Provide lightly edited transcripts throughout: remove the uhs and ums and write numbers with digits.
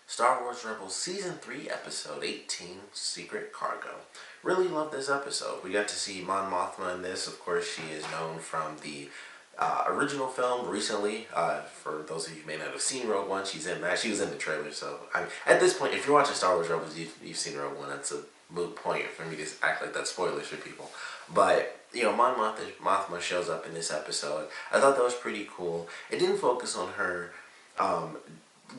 Star Wars Rebels Season 3, Episode 18, Secret Cargo. Really love this episode. We got to see Mon Mothma in this. Of course, she is known from the original film recently. For those of you who may not have seen Rogue One, she's in that. She was in the trailer, so at this point, if you're watching Star Wars Rebels, you've seen Rogue One. That's a moot point for me to act like that's spoilers for people. But Mon Mothma shows up in this episode. I thought that was pretty cool. It didn't focus on her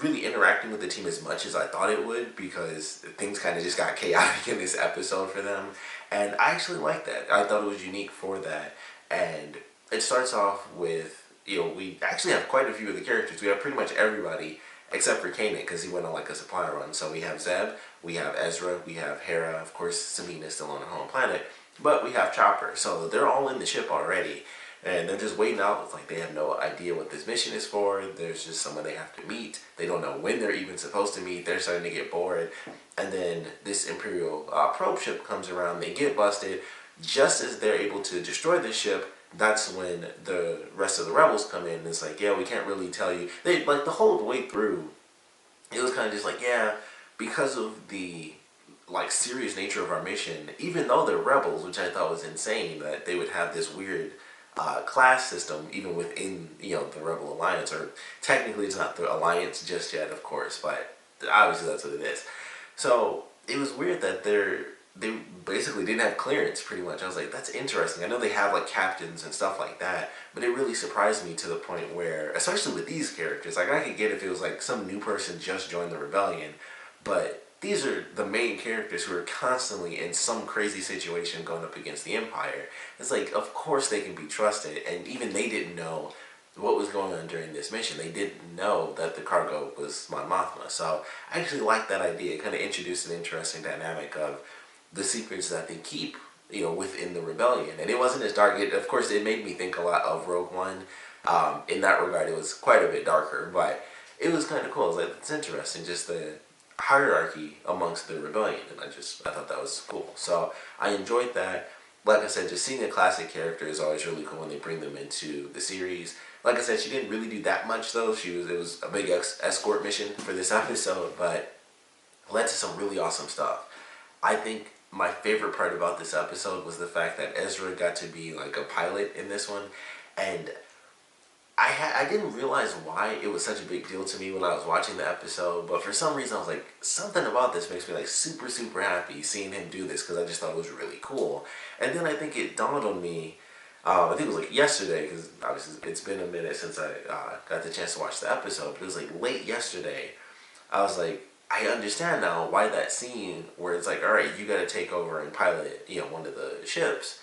really interacting with the team as much as I thought it would, because things kind of just got chaotic in this episode for them, and I actually liked that. I thought it was unique for that. And it starts off with, we actually have quite a few of the characters. We have pretty much everybody except for Kanan, because he went on like a supply run. So we have Zeb, we have Ezra, we have Hera, of course Samina's still on her home planet, but we have Chopper. So they're all in the ship already, and they're just waiting out. It's like they have no idea what this mission is for. There's just someone they have to meet. They don't know when they're even supposed to meet. They're starting to get bored. And then this Imperial probe ship comes around. They get busted. Just as they're able to destroy the ship, that's when the rest of the rebels come in. And it's like, yeah, we can't really tell you. They, like, the whole way through, it was kind of just like, yeah, because of the serious nature of our mission, even though they're rebels, which I thought was insane, that they would have this weird class system even within the Rebel Alliance, or technically it's not the Alliance just yet, of course, but obviously that's what it is. So it was weird that they basically didn't have clearance, pretty much. I was like, that's interesting. I know they have like captains and stuff like that, but it really surprised me to the point where, especially with these characters, like I could get if it was like some new person just joined the rebellion, but these are the main characters who are constantly in some crazy situation going up against the Empire. It's like, of course they can be trusted, and even they didn't know what was going on during this mission. They didn't know that the cargo was Mon Mothma. So I actually like that idea. It kind of introduced an interesting dynamic of the secrets that they keep, within the rebellion. And it wasn't as dark. Of course, it made me think a lot of Rogue One. In that regard, it was quite a bit darker, but it was kind of cool. It was like, it's interesting, just the hierarchy amongst the rebellion, and I thought that was cool. So I enjoyed that. Like I said, just seeing a classic character is always really cool when they bring them into the series. Like I said, she didn't really do that much though. It was a big escort mission for this episode, but led to some really awesome stuff. I think my favorite part about this episode was the fact that Ezra got to be like a pilot in this one, and I didn't realize why it was such a big deal to me when I was watching the episode, but for some reason I was like, something about this makes me like super, super happy seeing him do this, because I just thought it was really cool. And then I think it dawned on me, I think it was like yesterday, because obviously it's been a minute since I got the chance to watch the episode, but it was like late yesterday. I was like, I understand now why that scene where it's like, alright, you gotta take over and pilot, one of the ships.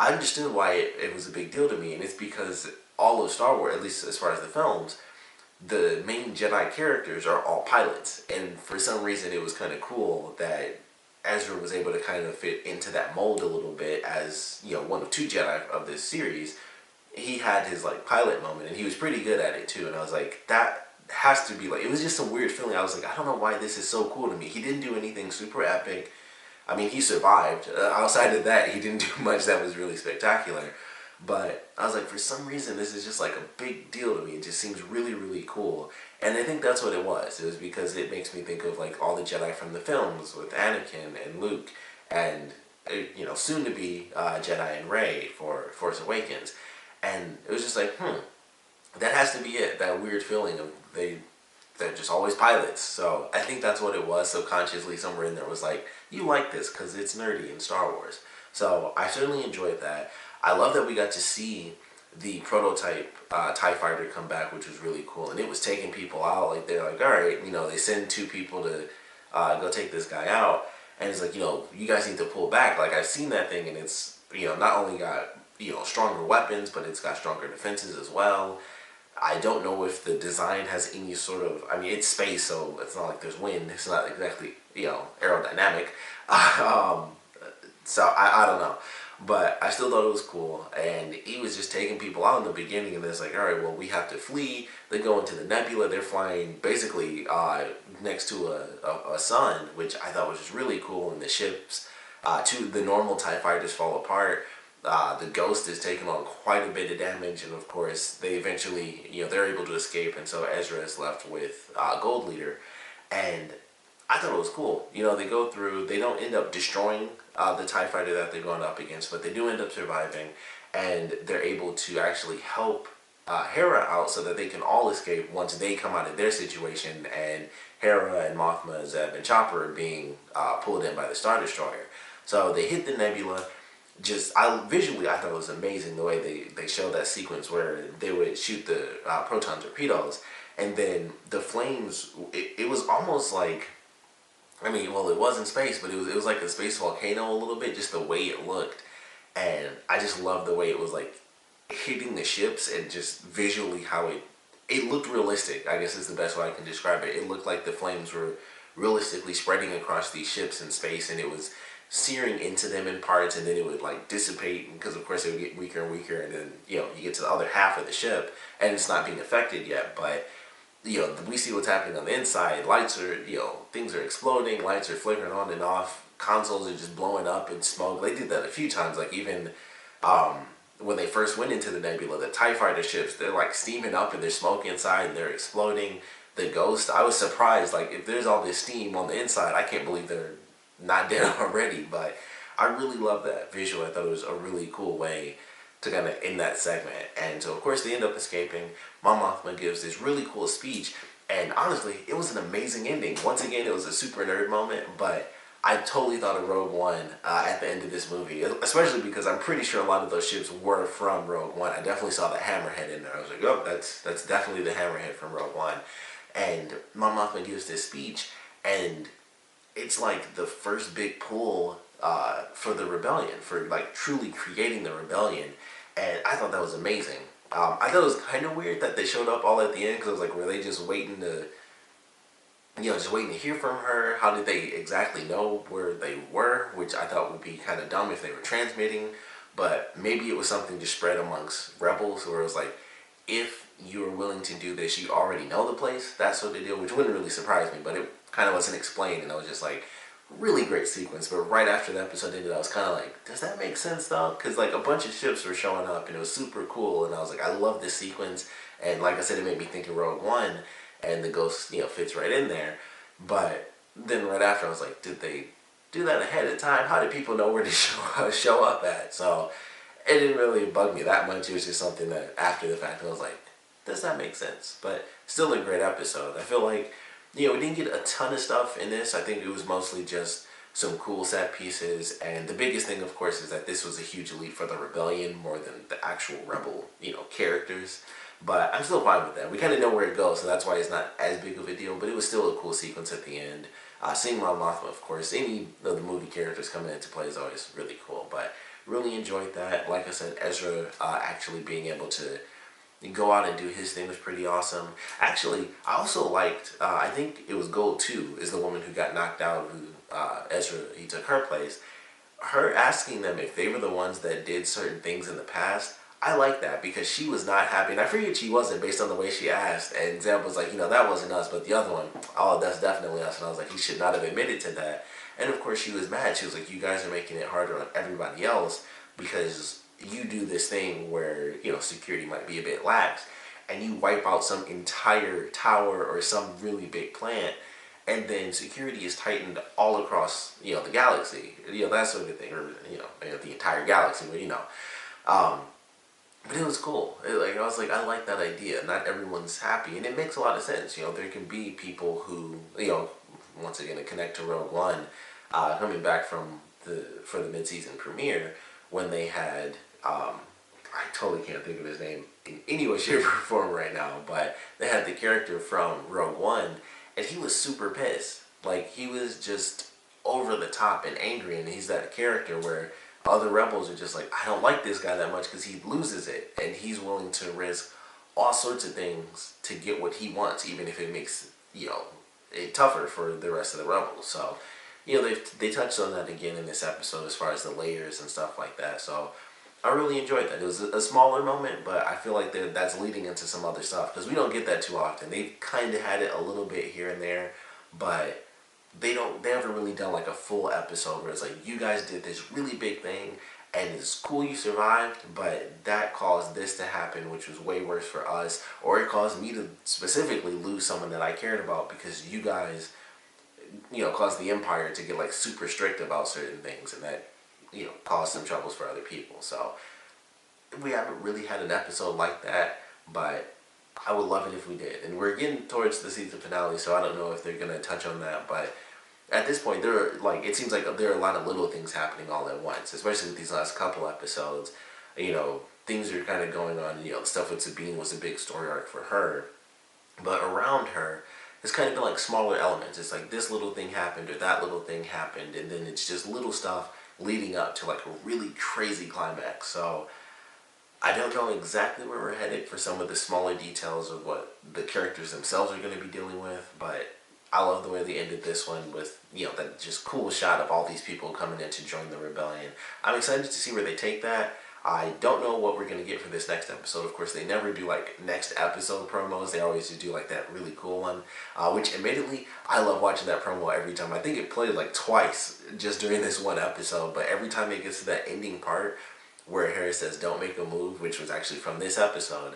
I understood why it was a big deal to me, and it's because all of Star Wars, at least as far as the films, the main Jedi characters are all pilots. And for some reason it was kind of cool that Ezra was able to kind of fit into that mold a little bit as, one of two Jedi of this series. He had his like pilot moment, and he was pretty good at it too, and I was like, that has to be like, it was just a weird feeling. I was like, I don't know why this is so cool to me. He didn't do anything super epic. I mean, he survived. Outside of that, he didn't do much that was really spectacular. But I was like, for some reason, this is just like a big deal to me. It just seems really, really cool. And I think that's what it was. It was because it makes me think of like all the Jedi from the films with Anakin and Luke and, soon to be Jedi and Rey for Force Awakens. And it was just like, that has to be it. That weird feeling of they're just always pilots. So I think that's what it was. Subconsciously, somewhere in there was like, you like this because it's nerdy in Star Wars. So I certainly enjoyed that. I love that we got to see the prototype TIE Fighter come back, which was really cool. And it was taking people out. Like, they're like, alright, they send two people to go take this guy out. And it's like, you guys need to pull back. Like, I've seen that thing, and it's, not only got, stronger weapons, but it's got stronger defenses as well. I don't know if the design has any sort of, I mean, it's space, so it's not like there's wind. It's not exactly, aerodynamic. So I don't know. But I still thought it was cool, and he was just taking people out in the beginning, and it's like, alright, well, we have to flee. They go into the nebula. They're flying basically next to a sun, which I thought was just really cool, and the ships, the normal TIE fighters fall apart. The Ghost is taking on quite a bit of damage, and of course, they eventually, they're able to escape, and so Ezra is left with Gold Leader. And I thought it was cool. They go through, they don't end up destroying the TIE fighter that they're going up against, but they do end up surviving, and they're able to actually help Hera out so that they can all escape once they come out of their situation, and Hera and Mothma, Zeb, and Chopper are being pulled in by the Star Destroyer. So they hit the nebula. Visually, I thought it was amazing the way they showed that sequence where they would shoot the proton torpedoes, and then the flames. It was almost like, I mean, well, it was in space, but it was like a space volcano a little bit, just the way it looked. And I just loved the way it was like hitting the ships, and just visually how it looked realistic, I guess is the best way I can describe it. It looked like the flames were realistically spreading across these ships in space, and it was searing into them in parts, and then it would like dissipate, because of course it would get weaker and weaker, and then you get to the other half of the ship and it's not being affected yet, but we see what's happening on the inside. Lights are, things are exploding, lights are flickering on and off, consoles are just blowing up in smoke. They did that a few times, like even when they first went into the nebula, the TIE fighter ships, they're like steaming up and there's smoke inside and they're exploding. The Ghost, I was surprised, like if there's all this steam on the inside, I can't believe they're not dead already. But I really love that visual. I thought it was a really cool way to kind of end that segment. And so of course they end up escaping. Mon Mothma gives this really cool speech, and honestly it was an amazing ending. Once again, it was a super nerd moment, but I totally thought of Rogue One at the end of this movie, especially because I'm pretty sure a lot of those ships were from Rogue One. I definitely saw the hammerhead in there. I was like, oh, that's definitely the hammerhead from Rogue One. And Mon Mothma gives this speech, and it's like the first big pull for the rebellion, for like truly creating the rebellion. And I thought that was amazing. I thought it was kind of weird that they showed up all at the end, because I was like, were they just waiting to, just waiting to hear from her? How did they exactly know where they were? Which I thought would be kind of dumb if they were transmitting, but maybe it was something just spread amongst rebels, where it was like, if you are willing to do this, you already know the place. That's what they do, which wouldn't really surprise me, but it kind of wasn't explained, and I was just like, really great sequence. But right after the episode ended, I was kind of like, does that make sense though? Because like a bunch of ships were showing up and it was super cool, and I was like, I love this sequence. And like I said, it made me think of Rogue One, and the Ghost fits right in there. But then right after, I was like, did they do that ahead of time? How did people know where to show up at? So it didn't really bug me that much. It was just something that after the fact I was like, does that make sense? But still a great episode. I feel like we didn't get a ton of stuff in this. I think it was mostly just some cool set pieces, and the biggest thing, of course, is that this was a huge leap for the rebellion more than the actual rebel, characters. But I'm still fine with that. We kind of know where it goes, so that's why it's not as big of a deal, but it was still a cool sequence at the end. Seeing Mon Mothma, of course, any of the movie characters coming into play is always really cool, but really enjoyed that. Like I said, Ezra actually being able to go out and do his thing was pretty awesome. Actually, I also liked, I think it was Gold 2 is the woman who got knocked out, who Ezra, he took her place. Her asking them if they were the ones that did certain things in the past, I like that, because she was not happy. And I figured she wasn't based on the way she asked. And Zeb was like, that wasn't us, but the other one, oh, that's definitely us. And I was like, he should not have admitted to that. And of course she was mad. She was like, you guys are making it harder on everybody else, because you do this thing where, security might be a bit lax, and you wipe out some entire tower or some really big plant, and then security is tightened all across, the galaxy, that sort of thing, or, the entire galaxy, but it was cool. I was like, I like that idea. Not everyone's happy, and it makes a lot of sense. There can be people who, once again, to connect to Rogue One, coming back from for the mid-season premiere, when they had, I totally can't think of his name in any way, shape, or form right now, but they had the character from Rogue One, and he was super pissed. Like, he was just over the top and angry, and he's that character where other rebels are just like, I don't like this guy that much because he loses it, and he's willing to risk all sorts of things to get what he wants, even if it makes, it tougher for the rest of the rebels. So, they touched on that again in this episode as far as the layers and stuff like that. So I really enjoyed that. It was a smaller moment, but I feel like that's leading into some other stuff, because we don't get that too often. They've kind of had it a little bit here and there, but they haven't really done like a full episode where it's like, you guys did this really big thing, and it's cool you survived, but that caused this to happen, which was way worse for us, or it caused me to specifically lose someone that I cared about because you guys, caused the Empire to get like super strict about certain things, and that, caused some troubles for other people. So we haven't really had an episode like that, but I would love it if we did. And we're getting towards the season finale, so I don't know if they're gonna touch on that, but at this point, it seems like there are a lot of little things happening all at once, especially with these last couple episodes. Things are kind of going on. The stuff with Sabine was a big story arc for her, but around her, it's kind of been like smaller elements. It's like this little thing happened or that little thing happened, and then it's just little stuff leading up to like a really crazy climax. So I don't know exactly where we're headed for some of the smaller details of what the characters themselves are going to be dealing with, but I love the way they ended this one with, that just cool shot of all these people coming in to join the rebellion. I'm excited to see where they take that. I don't know what we're going to get for this next episode. Of course, they never do like next episode promos. They always just do like that really cool one, which admittedly, I love watching that promo every time. I think it played like twice just during this one episode, but every time it gets to that ending part where Harry says, "Don't make a move," which was actually from this episode,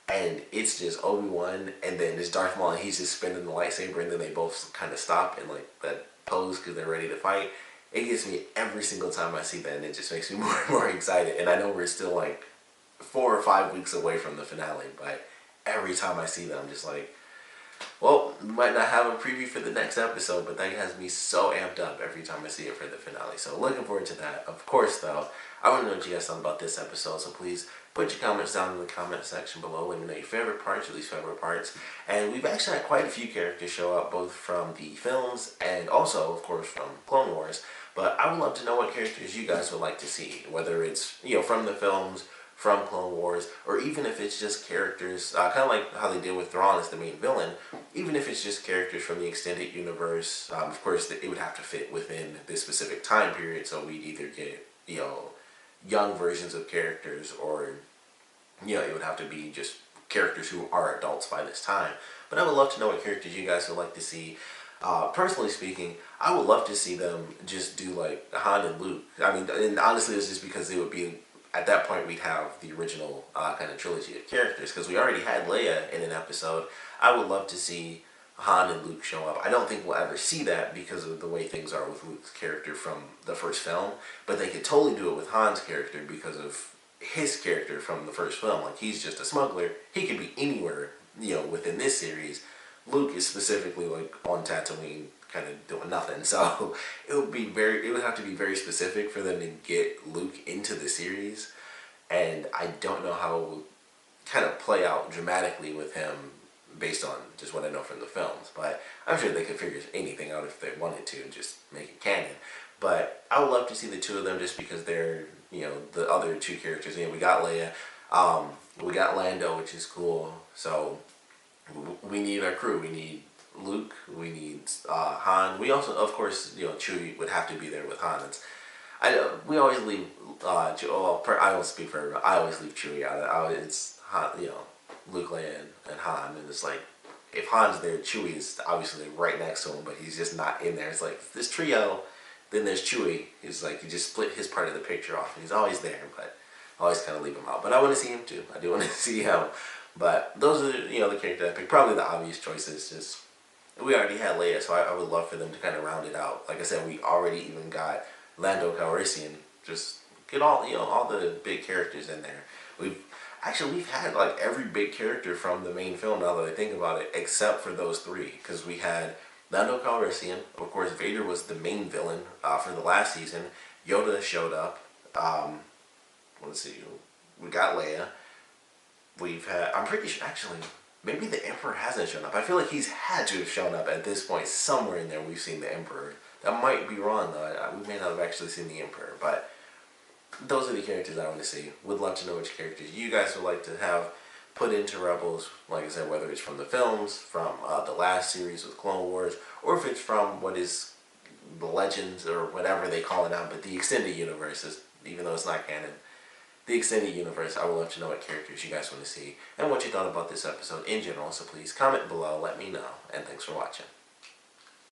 and it's just Obi-Wan, and then it's Darth Maul, and he's just spinning the lightsaber, and then they both kind of stop in like that pose because they're ready to fight. It gets me every single time I see that, and it just makes me more and more excited. And I know we're still like 4 or 5 weeks away from the finale, but every time I see that, I'm just like, well, we might not have a preview for the next episode, but that has me so amped up every time I see it for the finale. So looking forward to that. Of course, though, I want to know what you guys thought about this episode, so please put your comments down in the comment section below. Let me know your favorite parts, your least favorite parts. And we've actually had quite a few characters show up, both from the films and also, of course, from Clone Wars. But I would love to know what characters you guys would like to see, whether it's, from the films, from Clone Wars, or even if it's just characters, kind of like how they did with Thrawn as the main villain, even if it's just characters from the extended universe. Of course, it would have to fit within this specific time period, so we'd either get, young versions of characters, or, it would have to be just characters who are adults by this time. But I would love to know what characters you guys would like to see. Personally speaking, I would love to see them just do like Han and Luke. I mean, and honestly, it's just because it would be, at that point, we'd have the original kind of trilogy of characters, because we already had Leia in an episode. I would love to see Han and Luke show up. I don't think we'll ever see that because of the way things are with Luke's character from the first film, but they could totally do it with Han's character because of his character from the first film. Like, he's just a smuggler. He could be anywhere, within this series. Luke is specifically like on Tatooine, kind of doing nothing. So it would have to be very specific for them to get Luke into the series, and I don't know how it will kind of play out dramatically with him based on just what I know from the films. But I'm sure they could figure anything out if they wanted to and just make it canon. But I would love to see the two of them just because they're, the other two characters. We got Leia, we got Lando, which is cool. So we need our crew. We need Luke. We need Han. We also, of course, Chewie would have to be there with Han. We always leave. I don't speak for everyone. I always leave Chewie out. It's Han, Luke, Leia, and Han. And it's like, if Han's there, Chewie is obviously right next to him, but he's just not in there. It's like this trio. Then there's Chewie. He's like, you just split his part of the picture off, and he's always there, but I always kind of leave him out. But I want to see him too. I do want to see him. But those are, the characters I picked. Probably the obvious choices. Just, we already had Leia, so I would love for them to kind of round it out. Like I said, we already even got Lando Calrissian. Just get all, all the big characters in there. We've had like every big character from the main film, now that I think about it, except for those three. Because we had Lando Calrissian. Of course, Vader was the main villain for the last season. Yoda showed up. Let's see. We got Leia. We've had, I'm pretty sure, actually, maybe the Emperor hasn't shown up. I feel like he's had to have shown up at this point. Somewhere in there we've seen the Emperor. That might be wrong, though. We may not have actually seen the Emperor. But those are the characters I want to see. Would love to know which characters you guys would like to have put into Rebels. Like I said, whether it's from the films, from the last series with Clone Wars, or if it's from what is the Legends, or whatever they call it now, but the extended universe, even though it's not canon. The extended universe, I would love to know what characters you guys want to see and what you thought about this episode in general. So please comment below, let me know, and thanks for watching.